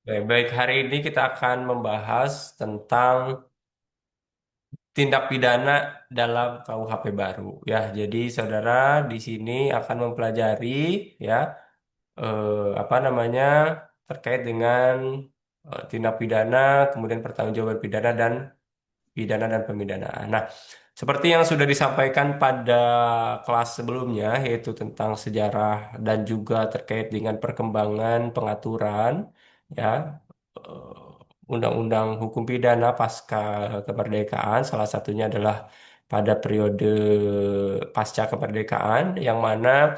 Baik, baik. Hari ini kita akan membahas tentang tindak pidana dalam KUHP baru. Ya, jadi saudara di sini akan mempelajari ya apa namanya terkait dengan tindak pidana, kemudian pertanggungjawaban pidana dan pemidanaan. Nah, seperti yang sudah disampaikan pada kelas sebelumnya, yaitu tentang sejarah dan juga terkait dengan perkembangan pengaturan, ya, undang-undang hukum pidana pasca kemerdekaan, salah satunya adalah pada periode pasca kemerdekaan, yang mana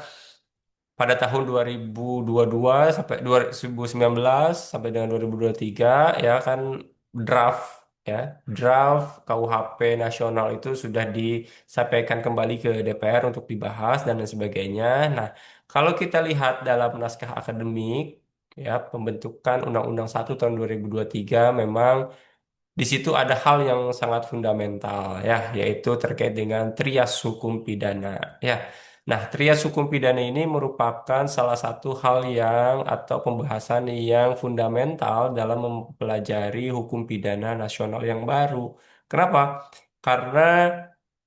pada tahun 2022 sampai 2019 sampai dengan 2023 ya kan draft ya draft KUHP nasional itu sudah disampaikan kembali ke DPR untuk dibahas dan lain sebagainya. Nah, kalau kita lihat dalam naskah akademik ya pembentukan Undang-Undang 1 tahun 2023 memang di situ ada hal yang sangat fundamental ya, yaitu terkait dengan trias hukum pidana ya. Nah, trias hukum pidana ini merupakan salah satu hal yang atau pembahasan yang fundamental dalam mempelajari hukum pidana nasional yang baru. Kenapa? Karena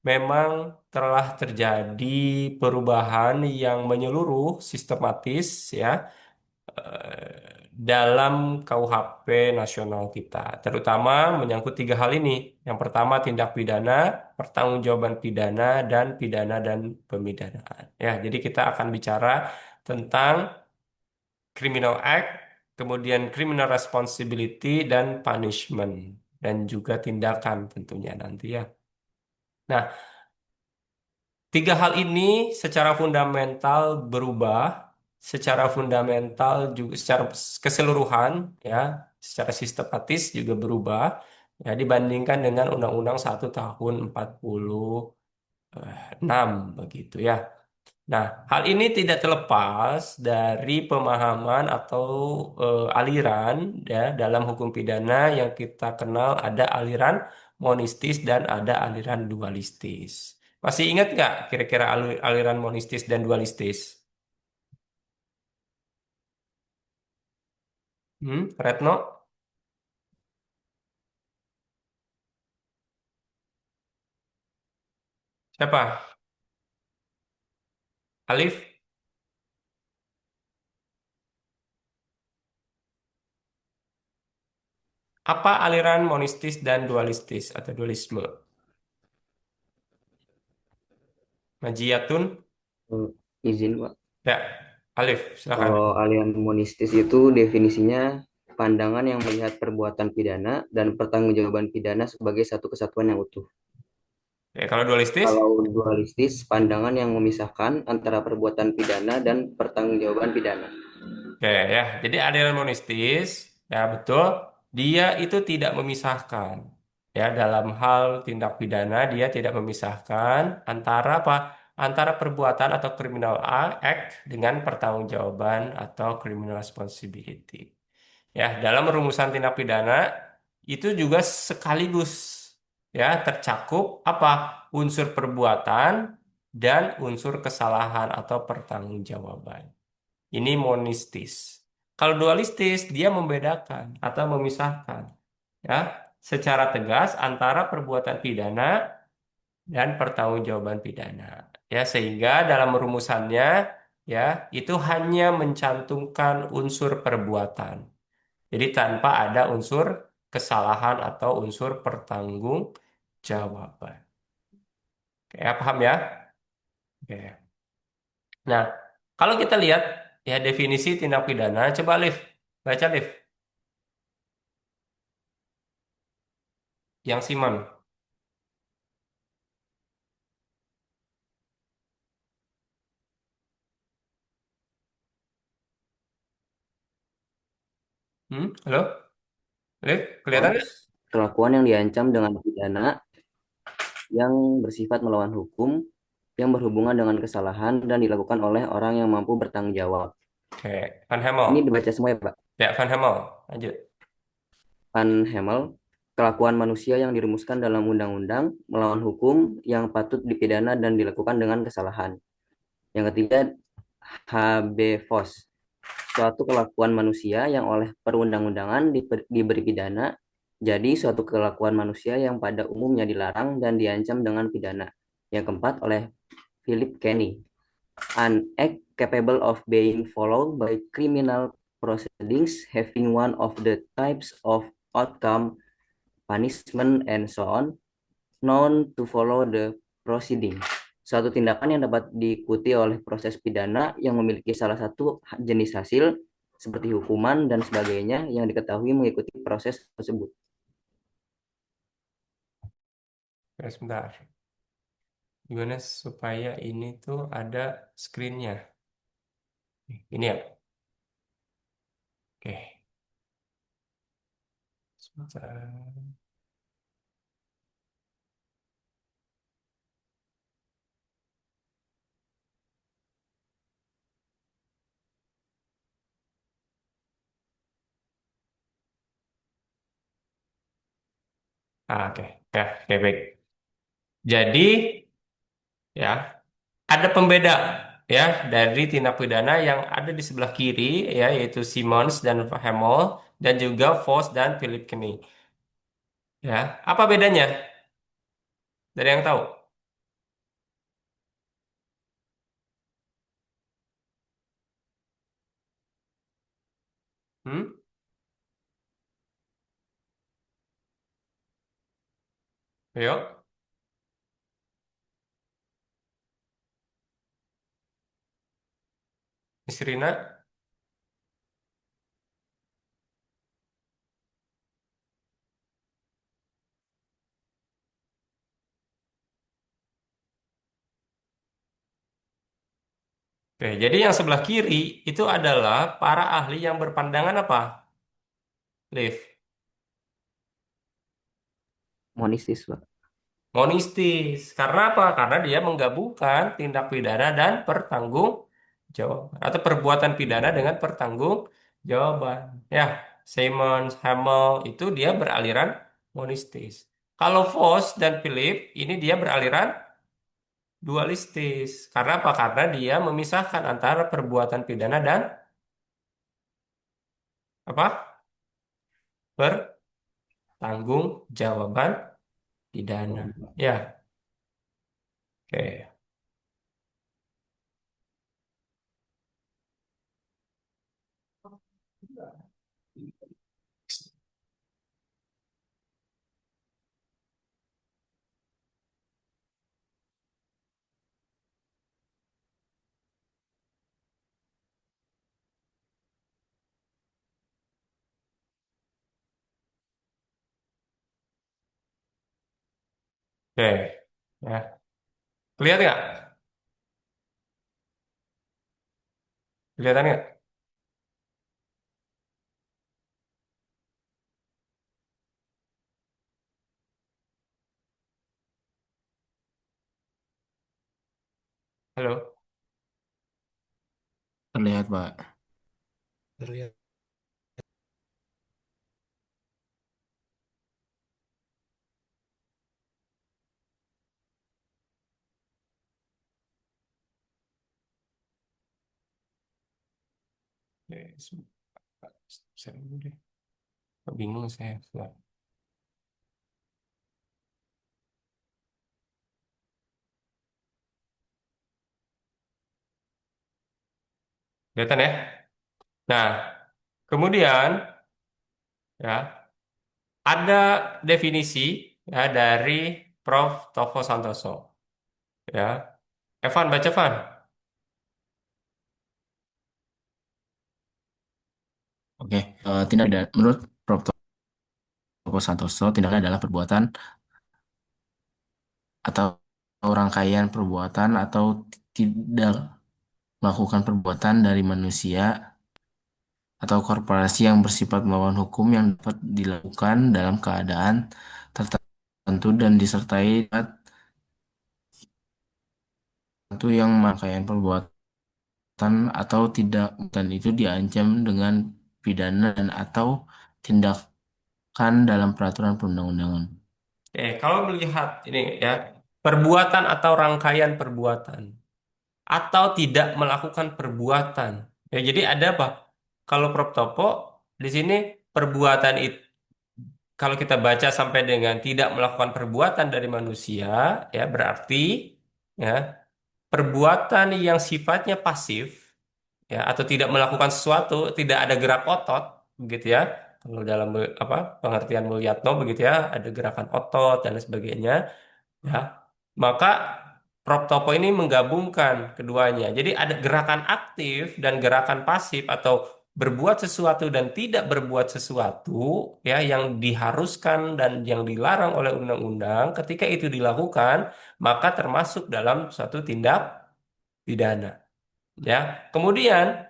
memang telah terjadi perubahan yang menyeluruh sistematis ya dalam KUHP nasional kita, terutama menyangkut tiga hal ini. Yang pertama tindak pidana, pertanggungjawaban pidana dan pemidanaan. Ya, jadi kita akan bicara tentang Criminal Act, kemudian Criminal Responsibility dan Punishment, dan juga tindakan tentunya nanti ya. Nah, tiga hal ini secara fundamental berubah, secara fundamental juga secara keseluruhan ya, secara sistematis juga berubah ya dibandingkan dengan Undang-Undang 1 tahun 46 begitu ya. Nah, hal ini tidak terlepas dari pemahaman atau aliran ya dalam hukum pidana yang kita kenal ada aliran monistis dan ada aliran dualistis. Masih ingat nggak kira-kira aliran monistis dan dualistis? Retno? Siapa? Alif? Apa aliran monistis dan dualistis atau dualisme? Majiyatun? Eh, izin Pak, Ya, Alif, silakan. kalau aliran monistis itu definisinya pandangan yang melihat perbuatan pidana dan pertanggungjawaban pidana sebagai satu kesatuan yang utuh. Ya, kalau dualistis? Kalau dualistis, pandangan yang memisahkan antara perbuatan pidana dan pertanggungjawaban pidana. Oke ya, jadi aliran monistis, ya betul, dia itu tidak memisahkan. Ya, dalam hal tindak pidana dia tidak memisahkan antara apa? Antara perbuatan atau criminal act dengan pertanggungjawaban atau criminal responsibility. Ya, dalam rumusan tindak pidana itu juga sekaligus ya tercakup apa? Unsur perbuatan dan unsur kesalahan atau pertanggungjawaban. Ini monistis. Kalau dualistis, dia membedakan atau memisahkan ya secara tegas antara perbuatan pidana dan pertanggungjawaban pidana. Ya, sehingga dalam rumusannya ya itu hanya mencantumkan unsur perbuatan. Jadi tanpa ada unsur kesalahan atau unsur pertanggungjawaban. Oke, ya, paham ya? Oke. Nah, kalau kita lihat ya definisi tindak pidana, coba Liv, baca Liv, yang Simon. Halo, Liv, kelihatan Oh, nggak? kelakuan yang diancam dengan pidana yang bersifat melawan hukum yang berhubungan dengan kesalahan dan dilakukan oleh orang yang mampu bertanggung jawab. Oke, Van Ini Hemel. dibaca semua ya, Pak. Ya, Van Hemel. Lanjut. Van Hemel, kelakuan manusia yang dirumuskan dalam undang-undang melawan hukum yang patut dipidana dan dilakukan dengan kesalahan. Yang ketiga, HB Voss, suatu kelakuan manusia yang oleh perundang-undangan diberi pidana, jadi suatu kelakuan manusia yang pada umumnya dilarang dan diancam dengan pidana. Yang keempat oleh Philip Kenny, an act capable of being followed by criminal proceedings having one of the types of outcome, punishment, and so on, known to follow the proceeding. Suatu tindakan yang dapat diikuti oleh proses pidana yang memiliki salah satu jenis hasil seperti hukuman dan sebagainya yang diketahui mengikuti proses tersebut. Ya, sebentar. Gimana supaya ini tuh ada screennya? Ini ya. Oke. Sebentar. Oke. Ya, oke, baik. Jadi, ya, ada pembeda ya dari tindak pidana yang ada di sebelah kiri ya, yaitu Simmons dan Hamel, dan juga Voss dan Philip Kenny. Ya, apa bedanya? Dari yang tahu? Hmm? Ayo, Miss Rina. Oke, jadi yang sebelah kiri itu adalah para ahli yang berpandangan apa? Liv. Monistis, Pak. Monistis. Karena apa? Karena dia menggabungkan tindak pidana dan pertanggungjawaban atau perbuatan pidana dengan pertanggungjawaban. Ya, Simons, Hamel itu dia beraliran monistis. Kalau Voss dan Philip ini dia beraliran dualistis. Karena apa? Karena dia memisahkan antara perbuatan pidana dan apa? Pertanggungjawaban pidana. Ya, oke. Oke. Ya. Kelihatan nggak? Kelihatan nggak? Halo? Terlihat, Pak. Terlihat. Oke, saya dulu deh. Bingung saya. Sebentar. Kelihatan ya? Nah, kemudian ya ada definisi ya dari Prof. Tofo Santoso. Ya, Evan baca Evan. Oke, tindak pidana menurut Prof. Toko Santoso, tindakan adalah perbuatan atau rangkaian perbuatan atau tidak melakukan perbuatan dari manusia atau korporasi yang bersifat melawan hukum yang dapat dilakukan dalam keadaan tertentu dan disertai tertentu yang rangkaian perbuatan atau tidak dan itu diancam dengan pidana dan atau tindakan dalam peraturan perundang-undangan. Oke, kalau melihat ini ya, perbuatan atau rangkaian perbuatan atau tidak melakukan perbuatan. Ya, jadi ada apa? kalau Prof Topo di sini perbuatan itu kalau kita baca sampai dengan tidak melakukan perbuatan dari manusia, ya berarti ya perbuatan yang sifatnya pasif, ya atau tidak melakukan sesuatu, tidak ada gerak otot, begitu ya. Kalau dalam apa pengertian Mulyatno begitu ya, ada gerakan otot dan lain sebagainya, ya. Maka Prof Topo ini menggabungkan keduanya. Jadi ada gerakan aktif dan gerakan pasif atau berbuat sesuatu dan tidak berbuat sesuatu ya yang diharuskan dan yang dilarang oleh undang-undang. Ketika itu dilakukan, maka termasuk dalam suatu tindak pidana. Ya. Kemudian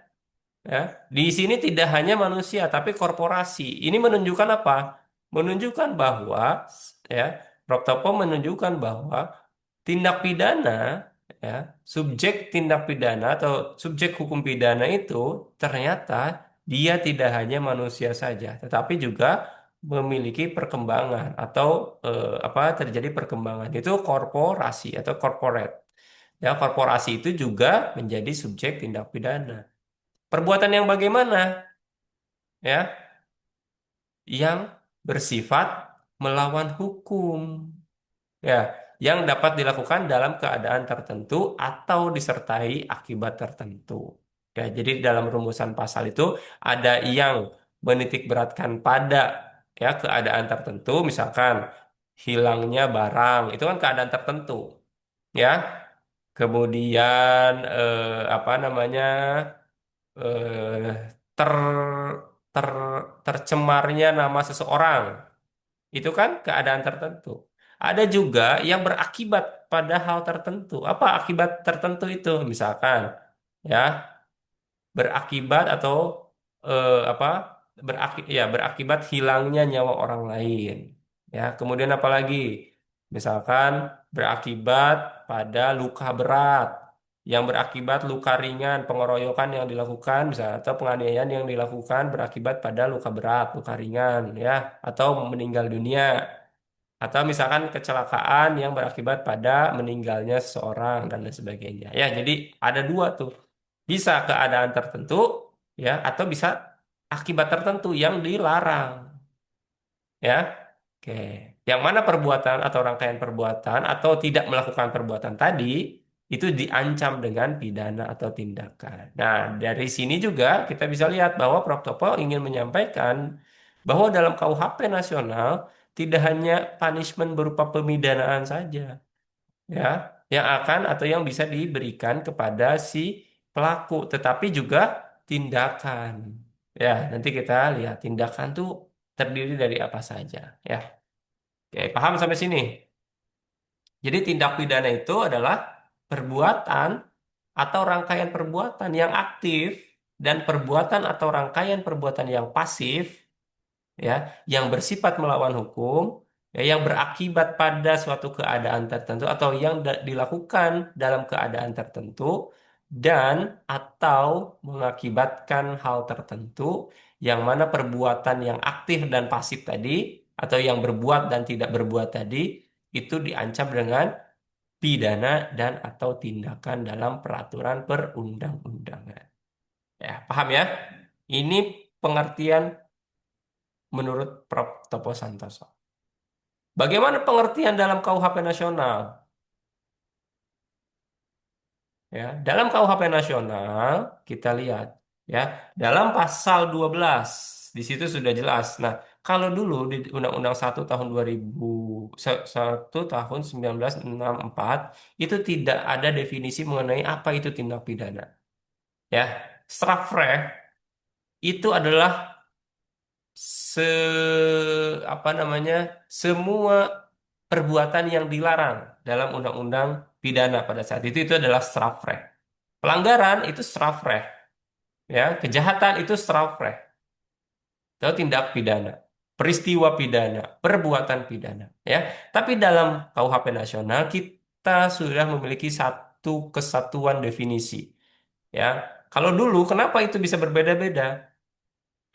ya, di sini tidak hanya manusia tapi korporasi. Ini menunjukkan apa? Menunjukkan bahwa ya, Prof Topo menunjukkan bahwa tindak pidana ya, subjek tindak pidana atau subjek hukum pidana itu ternyata dia tidak hanya manusia saja, tetapi juga memiliki perkembangan atau apa terjadi perkembangan itu korporasi atau corporate. Ya, korporasi itu juga menjadi subjek tindak pidana. Perbuatan yang bagaimana? Ya, yang bersifat melawan hukum. Ya, yang dapat dilakukan dalam keadaan tertentu atau disertai akibat tertentu. Ya, jadi dalam rumusan pasal itu ada yang menitik beratkan pada ya keadaan tertentu, misalkan hilangnya barang, itu kan keadaan tertentu, ya. Kemudian apa namanya eh, ter, ter tercemarnya nama seseorang, itu kan keadaan tertentu. Ada juga yang berakibat pada hal tertentu. Apa akibat tertentu itu? Misalkan, ya, berakibat atau apa? Berakibat hilangnya nyawa orang lain. Ya, kemudian apa lagi? Misalkan berakibat pada luka berat, yang berakibat luka ringan, pengeroyokan yang dilakukan, misalnya atau penganiayaan yang dilakukan berakibat pada luka berat, luka ringan, ya, atau meninggal dunia. Atau misalkan kecelakaan yang berakibat pada meninggalnya seseorang dan lain sebagainya. Ya, jadi ada dua tuh. Bisa keadaan tertentu, ya, atau bisa akibat tertentu yang dilarang. Ya, oke. Yang mana perbuatan atau rangkaian perbuatan atau tidak melakukan perbuatan tadi itu diancam dengan pidana atau tindakan. Nah, dari sini juga kita bisa lihat bahwa Prof. Topo ingin menyampaikan bahwa dalam KUHP nasional tidak hanya punishment berupa pemidanaan saja, ya, yang akan atau yang bisa diberikan kepada si pelaku, tetapi juga tindakan. Ya, nanti kita lihat tindakan tuh terdiri dari apa saja, ya. Oke, paham sampai sini? Jadi tindak pidana itu adalah perbuatan atau rangkaian perbuatan yang aktif dan perbuatan atau rangkaian perbuatan yang pasif ya, yang bersifat melawan hukum, ya, yang berakibat pada suatu keadaan tertentu atau yang dilakukan dalam keadaan tertentu dan atau mengakibatkan hal tertentu yang mana perbuatan yang aktif dan pasif tadi atau yang berbuat dan tidak berbuat tadi itu diancam dengan pidana dan atau tindakan dalam peraturan perundang-undangan. Ya, paham ya? Ini pengertian menurut Prof. Topo Santoso. Bagaimana pengertian dalam KUHP nasional? Ya, dalam KUHP nasional kita lihat ya, dalam pasal 12 di situ sudah jelas. Nah, kalau dulu di Undang-Undang 1 tahun 2000 1 tahun 1964 itu tidak ada definisi mengenai apa itu tindak pidana. Ya, Strafrecht itu adalah se apa namanya semua perbuatan yang dilarang dalam undang-undang pidana pada saat itu adalah strafrecht. Pelanggaran itu strafrecht, ya, kejahatan itu strafrecht, atau tindak pidana, peristiwa pidana, perbuatan pidana, ya. Tapi dalam KUHP nasional kita sudah memiliki satu kesatuan definisi, ya. Kalau dulu kenapa itu bisa berbeda-beda?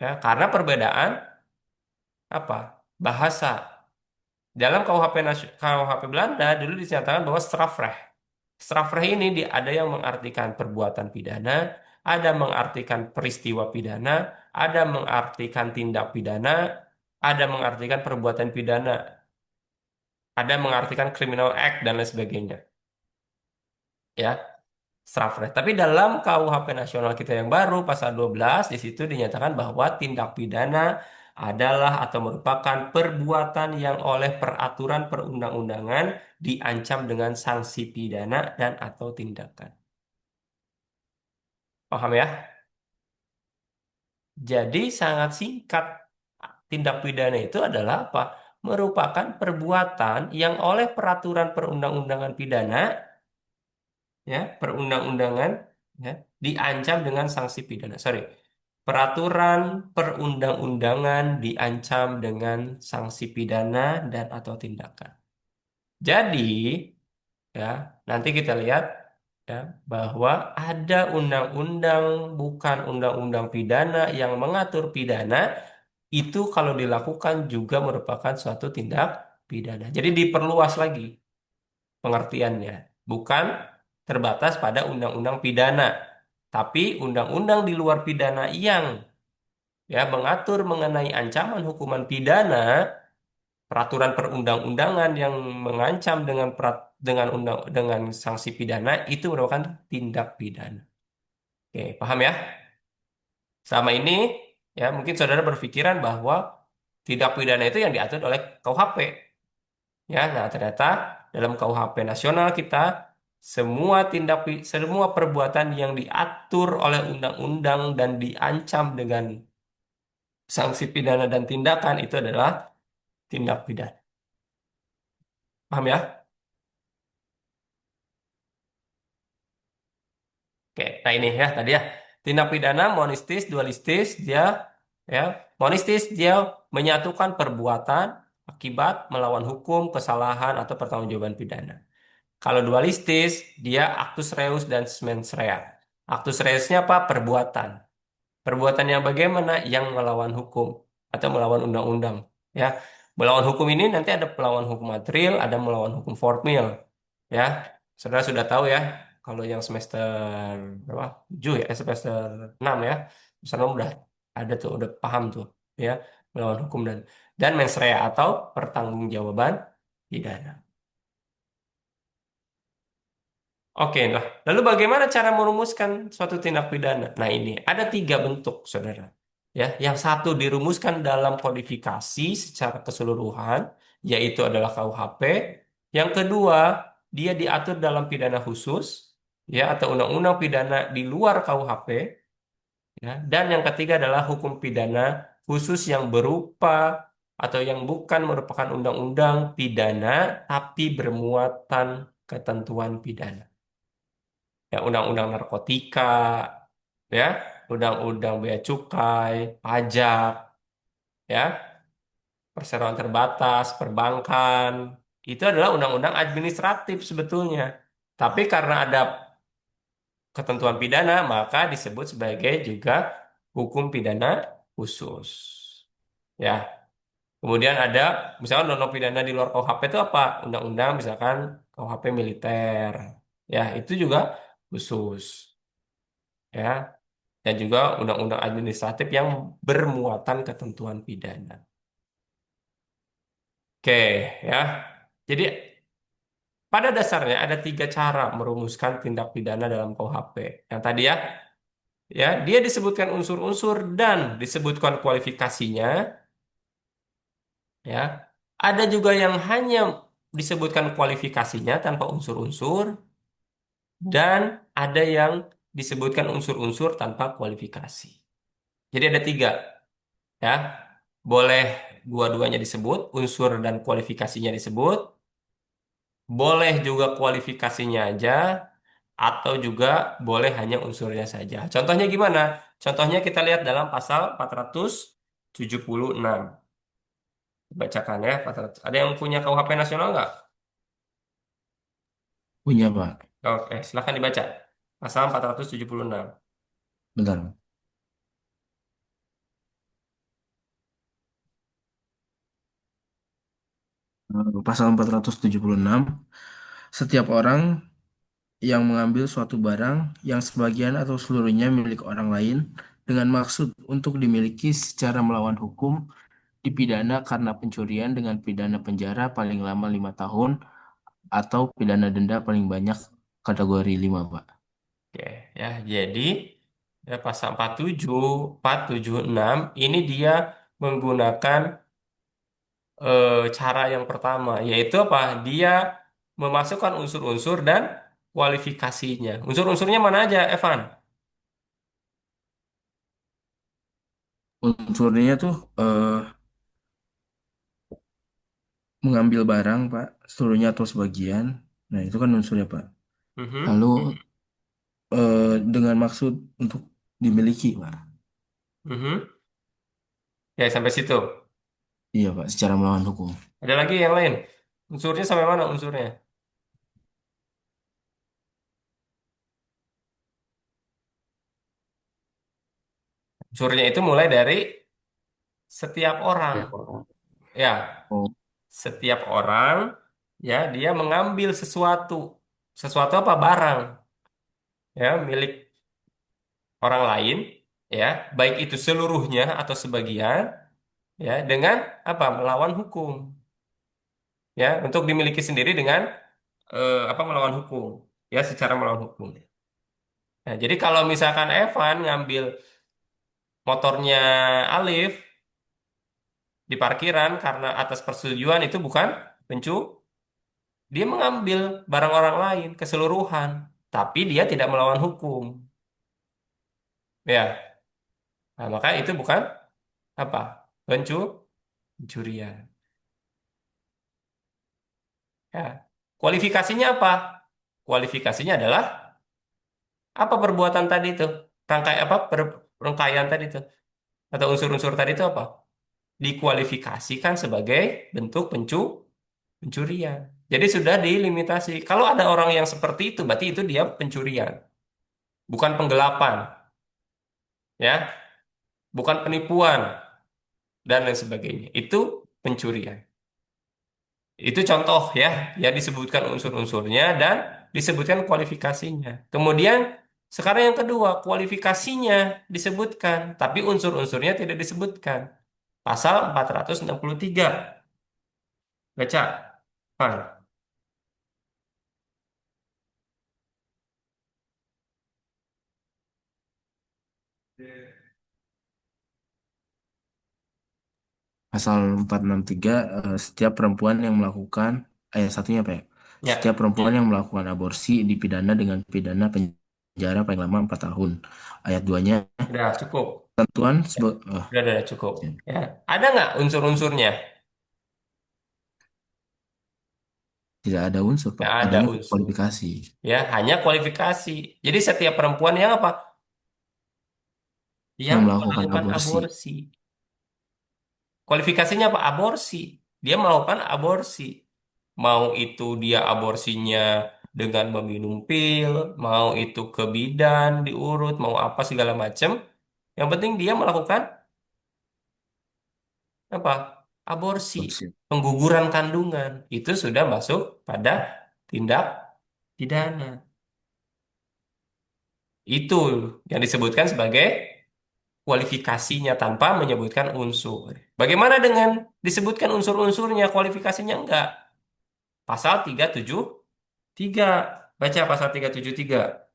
Ya, karena perbedaan apa? Bahasa. Dalam KUHP Belanda dulu dinyatakan bahwa strafrecht. Strafrecht ini ada yang mengartikan perbuatan pidana, ada mengartikan peristiwa pidana, ada mengartikan tindak pidana, ada mengartikan perbuatan pidana, ada mengartikan criminal act dan lain sebagainya. Ya, Strafrecht. Tapi dalam KUHP nasional kita yang baru pasal 12 di situ dinyatakan bahwa tindak pidana adalah atau merupakan perbuatan yang oleh peraturan perundang-undangan diancam dengan sanksi pidana dan atau tindakan. Paham ya? Jadi sangat singkat. Tindak pidana itu adalah apa? Merupakan perbuatan yang oleh peraturan perundang-undangan pidana, ya, perundang-undangan, ya, diancam dengan sanksi pidana. Sorry, peraturan perundang-undangan diancam dengan sanksi pidana dan atau tindakan. Jadi, ya, nanti kita lihat, ya, bahwa ada undang-undang bukan undang-undang pidana yang mengatur pidana itu kalau dilakukan juga merupakan suatu tindak pidana. Jadi diperluas lagi pengertiannya, bukan terbatas pada undang-undang pidana, tapi undang-undang di luar pidana yang, ya, mengatur mengenai ancaman hukuman pidana, peraturan perundang-undangan yang mengancam dengan dengan sanksi pidana itu merupakan tindak pidana. Oke, paham ya? Sama ini, ya, mungkin saudara berpikiran bahwa tindak pidana itu yang diatur oleh KUHP. Ya, nah ternyata dalam KUHP nasional kita semua perbuatan yang diatur oleh undang-undang dan diancam dengan sanksi pidana dan tindakan itu adalah tindak pidana. Paham ya? Oke, nah ini ya tadi ya. Tindak pidana monistis, dualistis, dia, ya, monistis dia menyatukan perbuatan, akibat, melawan hukum, kesalahan atau pertanggungjawaban pidana. Kalau dualistis, dia actus reus dan mens rea. Actus reusnya apa? Perbuatan. Perbuatan yang bagaimana? Yang melawan hukum atau melawan undang-undang. Ya, melawan hukum ini nanti ada melawan hukum material, ada melawan hukum formil. Ya, saudara sudah tahu ya. Kalau yang semester berapa? 7 ya, semester 6 ya. Semester 6 udah ada tuh, udah paham tuh. Ya, melawan hukum dan mens rea atau pertanggungjawaban pidana. Oke, nah, lalu bagaimana cara merumuskan suatu tindak pidana? Nah, ini ada tiga bentuk, saudara. Ya, yang satu dirumuskan dalam kodifikasi secara keseluruhan, yaitu adalah KUHP. Yang kedua, dia diatur dalam pidana khusus, ya, atau undang-undang pidana di luar KUHP. Ya, dan yang ketiga adalah hukum pidana khusus yang berupa atau yang bukan merupakan undang-undang pidana, tapi bermuatan ketentuan pidana. Ya, undang-undang narkotika, ya, undang-undang bea cukai, pajak, ya, perseroan terbatas, perbankan, itu adalah undang-undang administratif sebetulnya. Tapi karena ada ketentuan pidana, maka disebut sebagai juga hukum pidana khusus. Ya, kemudian ada misalkan undang pidana di luar KUHP itu apa? Undang-undang misalkan KUHP militer. Ya, itu juga khusus. Ya, dan juga undang-undang administratif yang bermuatan ketentuan pidana. Oke, ya. Jadi pada dasarnya ada tiga cara merumuskan tindak pidana dalam KUHP. Yang tadi ya, ya, dia disebutkan unsur-unsur dan disebutkan kualifikasinya, ya. Ada juga yang hanya disebutkan kualifikasinya tanpa unsur-unsur dan ada yang disebutkan unsur-unsur tanpa kualifikasi. Jadi ada tiga, ya. Boleh dua-duanya disebut, unsur dan kualifikasinya disebut. Boleh juga kualifikasinya aja, atau juga boleh hanya unsurnya saja. Contohnya gimana? Contohnya kita lihat dalam pasal 476. Bacakan ya, 400. Ada yang punya KUHP nasional nggak? Punya, Pak. Oke, silahkan dibaca. Pasal 476. Bentar. Pasal 476, setiap orang yang mengambil suatu barang yang sebagian atau seluruhnya milik orang lain dengan maksud untuk dimiliki secara melawan hukum dipidana karena pencurian dengan pidana penjara paling lama 5 tahun atau pidana denda paling banyak kategori 5, Pak. Oke, ya. Jadi ya, pasal 47, 476 ini dia menggunakan cara yang pertama, yaitu apa? Dia memasukkan unsur-unsur dan kualifikasinya. Unsur-unsurnya mana aja, Evan? Unsurnya tuh mengambil barang, Pak, seluruhnya atau sebagian. Nah, itu kan unsurnya, Pak. Mhm, Lalu dengan maksud untuk dimiliki, Pak. mhm. Ya, sampai situ. Iya, Pak, secara melawan hukum. Ada lagi yang lain? Unsurnya sampai mana unsurnya? Unsurnya itu mulai dari setiap orang. Setiap orang. Ya, Oh, setiap orang ya dia mengambil sesuatu. Sesuatu apa? Barang ya milik orang lain ya, baik itu seluruhnya atau sebagian ya dengan apa? Melawan hukum ya, untuk dimiliki sendiri dengan apa? Melawan hukum ya, secara melawan hukum. Nah, jadi kalau misalkan Evan ngambil motornya Alif di parkiran karena atas persetujuan, itu bukan dia mengambil barang orang lain keseluruhan, tapi dia tidak melawan hukum. Ya, nah, maka itu bukan apa? Pencurian. Ya. Kualifikasinya apa? Kualifikasinya adalah apa perbuatan tadi itu? Rangkaian tadi itu atau unsur-unsur tadi itu apa? Dikualifikasikan sebagai bentuk pencurian. Jadi sudah dilimitasi. Kalau ada orang yang seperti itu, berarti itu dia pencurian, bukan penggelapan, ya, bukan penipuan dan lain sebagainya. Itu pencurian. Itu contoh ya, ya disebutkan unsur-unsurnya dan disebutkan kualifikasinya. Kemudian sekarang yang kedua, kualifikasinya disebutkan, tapi unsur-unsurnya tidak disebutkan. Pasal 463. Baca, Pan. pasal 463, setiap perempuan yang melakukan ayat satunya apa ya? Setiap Ya, perempuan yang melakukan aborsi dipidana dengan pidana penjara paling lama 4 tahun. Ayat 2-nya, udah cukup. tentuan Udah cukup. Ya, ada nggak unsur-unsurnya? tidak ada unsur, Ya, Pak. ada Adanya unsur. kualifikasi Ya, hanya kualifikasi. Jadi setiap perempuan yang apa? yang Yang melakukan melakukan aborsi. aborsi. Kualifikasinya apa? Aborsi. Dia melakukan aborsi. Mau itu dia aborsinya dengan meminum pil, mau itu ke bidan, diurut, mau apa segala macam. Yang penting dia melakukan apa? Aborsi, Aborsi. pengguguran kandungan. Itu sudah masuk pada tindak pidana. Itu yang disebutkan sebagai kualifikasinya tanpa menyebutkan unsur. Bagaimana dengan disebutkan unsur-unsurnya, kualifikasinya enggak? Pasal 373. Baca pasal 373.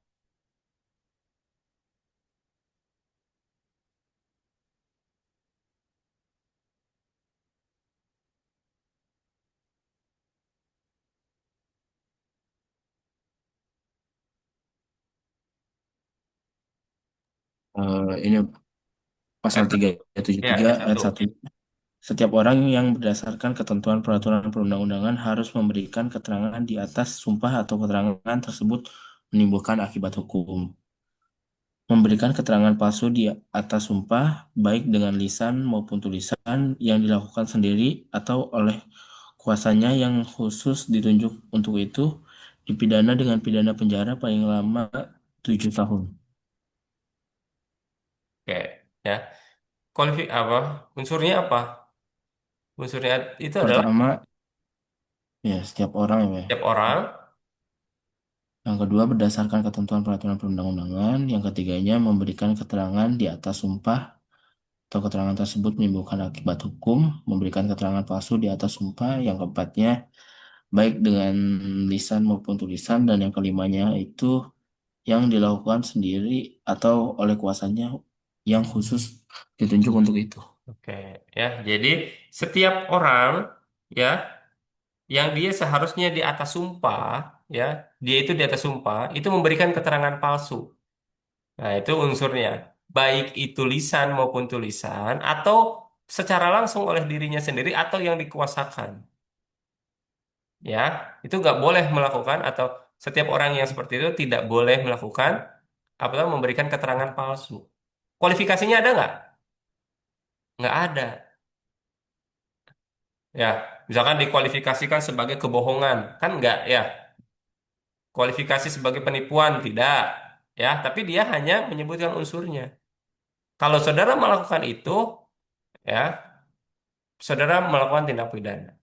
Ini pasal Ayat tiga satu. ratus tujuh puluh Ya, tiga ayat ayat satu. 1. Setiap orang yang berdasarkan ketentuan peraturan perundang-undangan harus memberikan keterangan di atas sumpah atau keterangan tersebut menimbulkan akibat hukum. Memberikan keterangan palsu di atas sumpah, baik dengan lisan maupun tulisan yang dilakukan sendiri atau oleh kuasanya yang khusus ditunjuk untuk itu, dipidana dengan pidana penjara paling lama 7 tahun. Oke, ya. Apa? Unsurnya apa? Unsurnya itu adalah Pertama, ya setiap orang ya, Pak, setiap orang Yang kedua, berdasarkan ketentuan peraturan perundang-undangan. Yang ketiganya, memberikan keterangan di atas sumpah atau keterangan tersebut menimbulkan akibat hukum, memberikan keterangan palsu di atas sumpah. Yang keempatnya, baik dengan lisan maupun tulisan. Dan yang kelimanya itu yang dilakukan sendiri atau oleh kuasanya yang khusus ditunjuk untuk itu. Oke, ya. Jadi setiap orang ya yang dia seharusnya di atas sumpah, ya, dia itu di atas sumpah itu memberikan keterangan palsu. Nah, itu unsurnya. Baik itu lisan maupun tulisan atau secara langsung oleh dirinya sendiri atau yang dikuasakan. Ya, itu nggak boleh melakukan atau setiap orang yang seperti itu tidak boleh melakukan apa memberikan keterangan palsu. Kualifikasinya ada nggak? Nggak ada. Ya, misalkan dikualifikasikan sebagai kebohongan, kan nggak ya? Kualifikasi sebagai penipuan tidak, ya. Tapi dia hanya menyebutkan unsurnya. Kalau saudara melakukan itu, ya, saudara melakukan tindak pidana.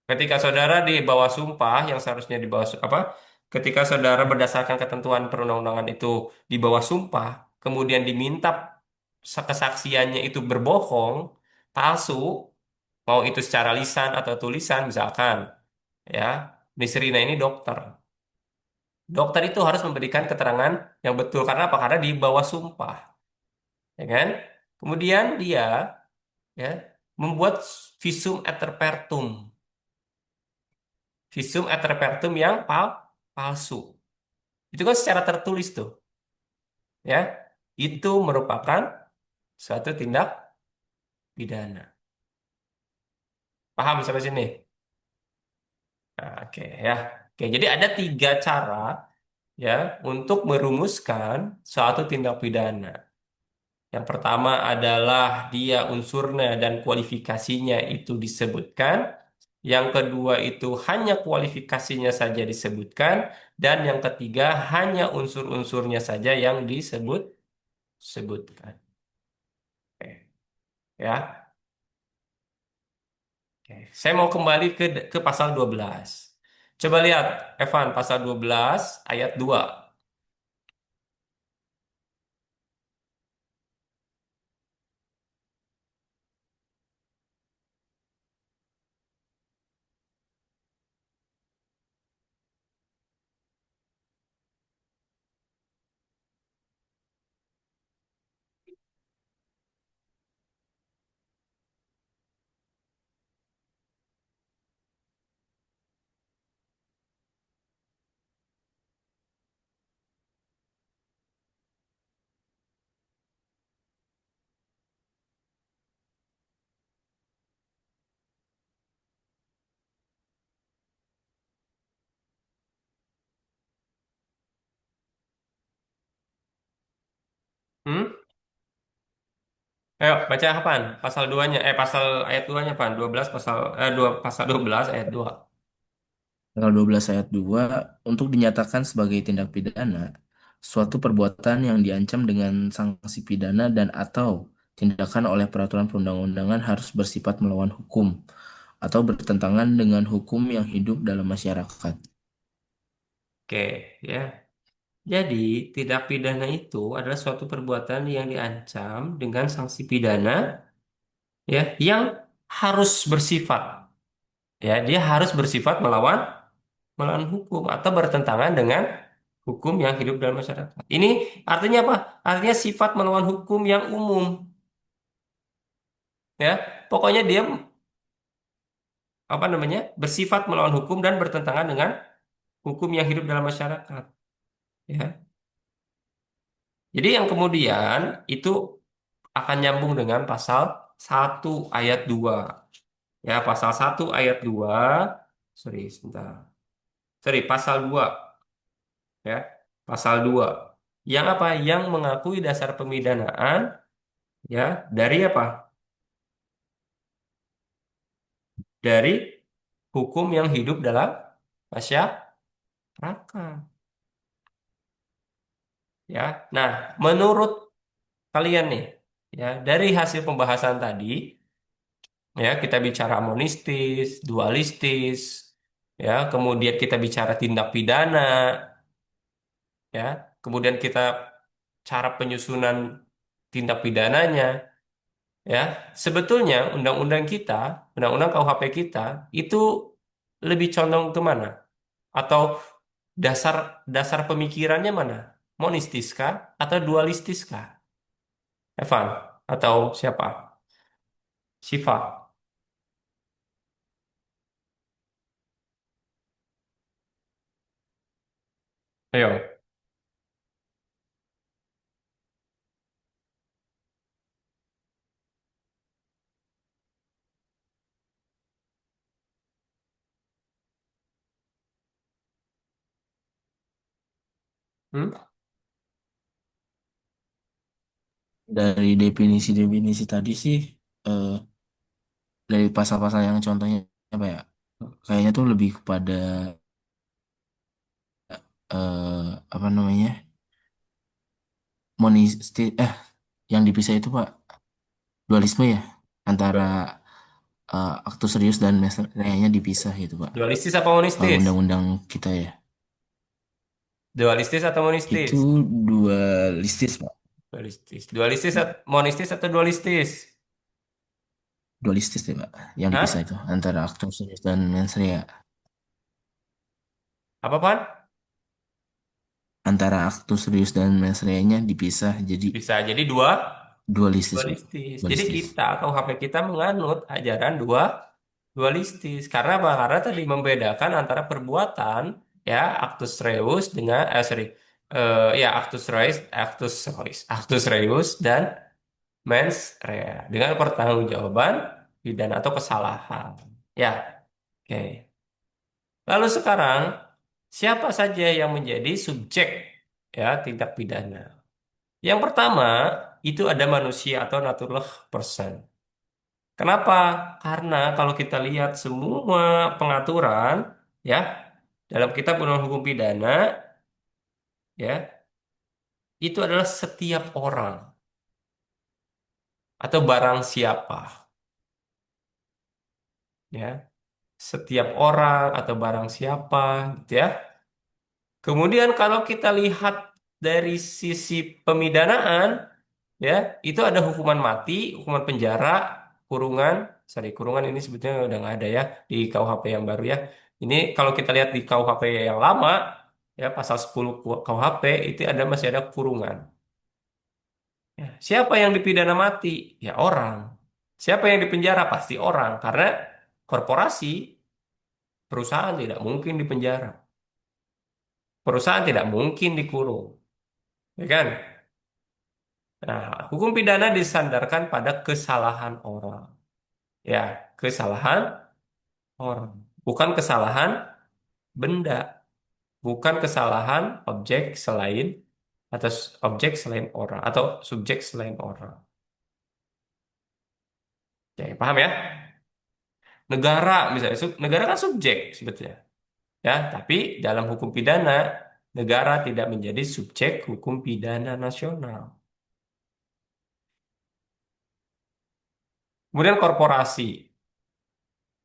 Ketika saudara di bawah sumpah yang seharusnya di bawah apa? Ketika saudara berdasarkan ketentuan perundang-undangan itu di bawah sumpah, kemudian diminta kesaksiannya itu berbohong, palsu, mau itu secara lisan atau tulisan misalkan, ya. Miss Rina ini dokter. Dokter itu harus memberikan keterangan yang betul karena apa? Karena di bawah sumpah, ya kan? Kemudian dia ya membuat visum et repertum. Visum et repertum yang palsu. Itu kan secara tertulis tuh, ya. Itu merupakan suatu tindak pidana. Paham sampai sini? Nah, oke ya. Oke, jadi ada tiga cara ya untuk merumuskan suatu tindak pidana. Yang pertama adalah dia unsurnya dan kualifikasinya itu disebutkan. Yang kedua itu hanya kualifikasinya saja disebutkan. Dan yang ketiga hanya unsur-unsurnya saja yang disebutkan. Oke, ya. Oke. Saya mau kembali ke pasal 12. Coba lihat, Evan, pasal 12 ayat 2. Hmm? Ayo, baca apaan? Pasal 2-nya, pasal ayat 2-nya apaan? 12 pasal, 2, pasal 12 ayat 2. Tanggal 12 ayat 2 untuk dinyatakan sebagai tindak pidana suatu perbuatan yang diancam dengan sanksi pidana dan atau tindakan oleh peraturan perundang-undangan harus bersifat melawan hukum atau bertentangan dengan hukum yang hidup dalam masyarakat. Oke, ya. Jadi, tindak pidana itu adalah suatu perbuatan yang diancam dengan sanksi pidana, ya, yang harus bersifat, ya, dia harus bersifat melawan melawan hukum atau bertentangan dengan hukum yang hidup dalam masyarakat. Ini artinya apa? Artinya sifat melawan hukum yang umum, ya. Pokoknya dia apa namanya? Bersifat melawan hukum dan bertentangan dengan hukum yang hidup dalam masyarakat, ya. Jadi yang kemudian itu akan nyambung dengan pasal 1 ayat 2. Ya, pasal 1 ayat 2. Sorry, sebentar. Sorry, pasal 2. Ya, pasal 2. Yang apa? Yang mengakui dasar pemidanaan, ya, dari apa? Dari hukum yang hidup dalam masyarakat. Ya, nah, menurut kalian nih, ya, dari hasil pembahasan tadi, ya, kita bicara monistis, dualistis, ya, kemudian kita bicara tindak pidana, ya. Kemudian kita cara penyusunan tindak pidananya, ya. Sebetulnya undang-undang kita, undang-undang KUHP kita itu lebih condong ke mana? Atau dasar dasar pemikirannya mana? Monistis kah atau dualistis kah? Evan atau siapa? Siva. Ayo. Hmm? Dari definisi-definisi tadi sih, eh, dari pasal-pasal yang contohnya apa ya? Kayaknya tuh lebih kepada apa namanya? Monisti yang dipisah itu Pak, dualisme ya, antara aktus serius dan mesranya dipisah gitu Pak. Dualistis apa monistis? Undang-undang kita ya. Dualistis atau Itu monistis? dualistis Pak. Dualistis. Monistis atau dualistis? Dualistis ya Pak, yang dipisah Hah? itu antara aktus serius dan mensrea. Apa, Pan? Antara aktus serius dan mensreanya dipisah jadi Bisa jadi dua dualistis Pak. dualistis. Jadi Dualistis. kita, KUHP kita menganut ajaran dua dualistis. Karena apa? Karena tadi membedakan antara perbuatan, ya, actus reus dengan, ya, actus reus dan mens rea dengan pertanggungjawaban pidana atau kesalahan. Ya, oke. Lalu sekarang, siapa saja yang menjadi subjek, ya, tindak pidana? Yang pertama, itu ada manusia atau natural person. Kenapa? Karena kalau kita lihat semua pengaturan, ya, dalam kitab undang hukum pidana, ya, itu adalah setiap orang atau barang siapa, ya, setiap orang atau barang siapa, gitu ya. Kemudian kalau kita lihat dari sisi pemidanaan, ya, itu ada hukuman mati, hukuman penjara, kurungan. Sorry, kurungan ini sebetulnya udah nggak ada ya di KUHP yang baru ya. Ini kalau kita lihat di KUHP yang lama, ya, pasal 10 KUHP itu masih ada kurungan. Ya, siapa yang dipidana mati? Ya, orang. Siapa yang dipenjara? Pasti orang, karena korporasi, perusahaan tidak mungkin dipenjara. Perusahaan tidak mungkin dikurung, ya kan? Nah, hukum pidana disandarkan pada kesalahan orang. Ya, kesalahan orang. Bukan kesalahan benda. Bukan kesalahan objek selain atau objek selain orang atau subjek selain orang. Oke, paham ya? Negara misalnya, negara kan subjek sebetulnya. Ya, tapi dalam hukum pidana negara tidak menjadi subjek hukum pidana nasional. Kemudian korporasi.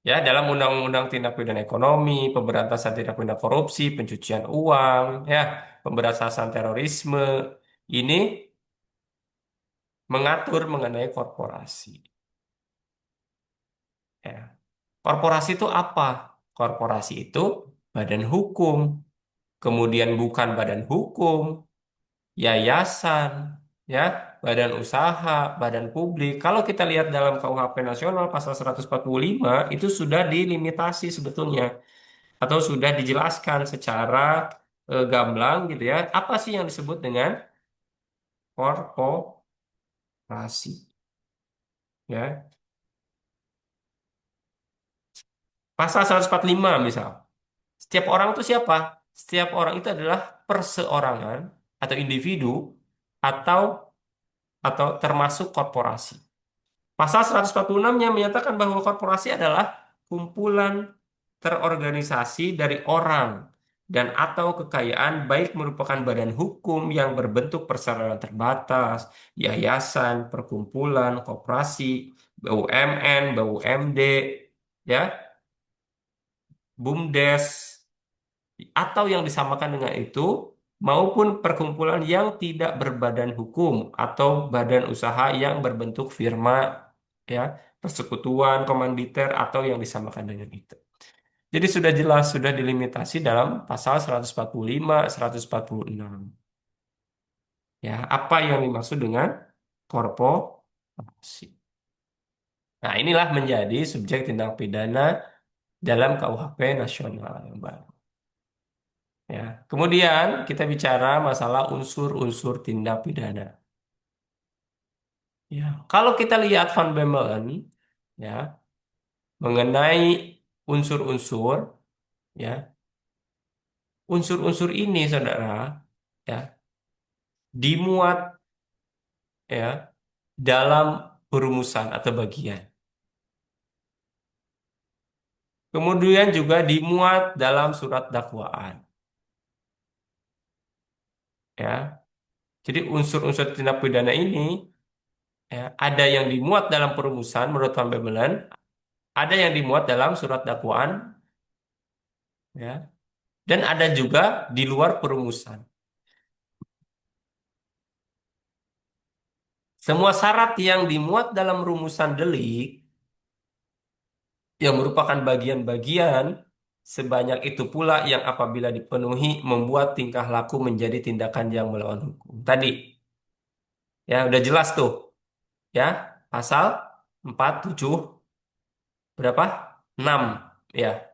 Ya, dalam Undang-Undang Tindak Pidana Ekonomi, Pemberantasan Tindak Pidana Korupsi, Pencucian Uang, ya, Pemberantasan Terorisme, ini mengatur mengenai korporasi. Ya. Korporasi itu apa? Korporasi itu badan hukum, kemudian bukan badan hukum, yayasan, ya, badan usaha, badan publik. Kalau kita lihat dalam KUHP nasional pasal 145 itu sudah dilimitasi sebetulnya atau sudah dijelaskan secara gamblang gitu ya. Apa sih yang disebut dengan korporasi? Ya. Pasal 145 misal. Setiap orang itu siapa? Setiap orang itu adalah perseorangan atau individu atau termasuk korporasi. Pasal 146-nya menyatakan bahwa korporasi adalah kumpulan terorganisasi dari orang dan atau kekayaan baik merupakan badan hukum yang berbentuk perseroan terbatas, yayasan, perkumpulan, koperasi, BUMN, BUMD, ya, BUMDes, atau yang disamakan dengan itu, maupun perkumpulan yang tidak berbadan hukum atau badan usaha yang berbentuk firma, ya, persekutuan, komanditer atau yang disamakan dengan itu. Jadi sudah jelas, sudah dilimitasi dalam pasal 145, 146. Ya, apa yang dimaksud dengan korporasi? Nah, inilah menjadi subjek tindak pidana dalam KUHP nasional yang baru. Ya, kemudian kita bicara masalah unsur-unsur tindak pidana. Ya, kalau kita lihat Van Bemmelen, ya, mengenai unsur-unsur, ya, unsur-unsur ini, saudara, ya, dimuat, ya, dalam perumusan atau bagian. Kemudian juga dimuat dalam surat dakwaan, ya. Jadi unsur-unsur tindak pidana ini, ya, ada yang dimuat dalam perumusan menurut Van Bemmelen, ada yang dimuat dalam surat dakwaan, ya, dan ada juga di luar perumusan. Semua syarat yang dimuat dalam rumusan delik yang merupakan bagian-bagian sebanyak itu pula yang apabila dipenuhi membuat tingkah laku menjadi tindakan yang melawan hukum. Tadi, ya, udah jelas tuh, ya, pasal 47 berapa? 6, ya,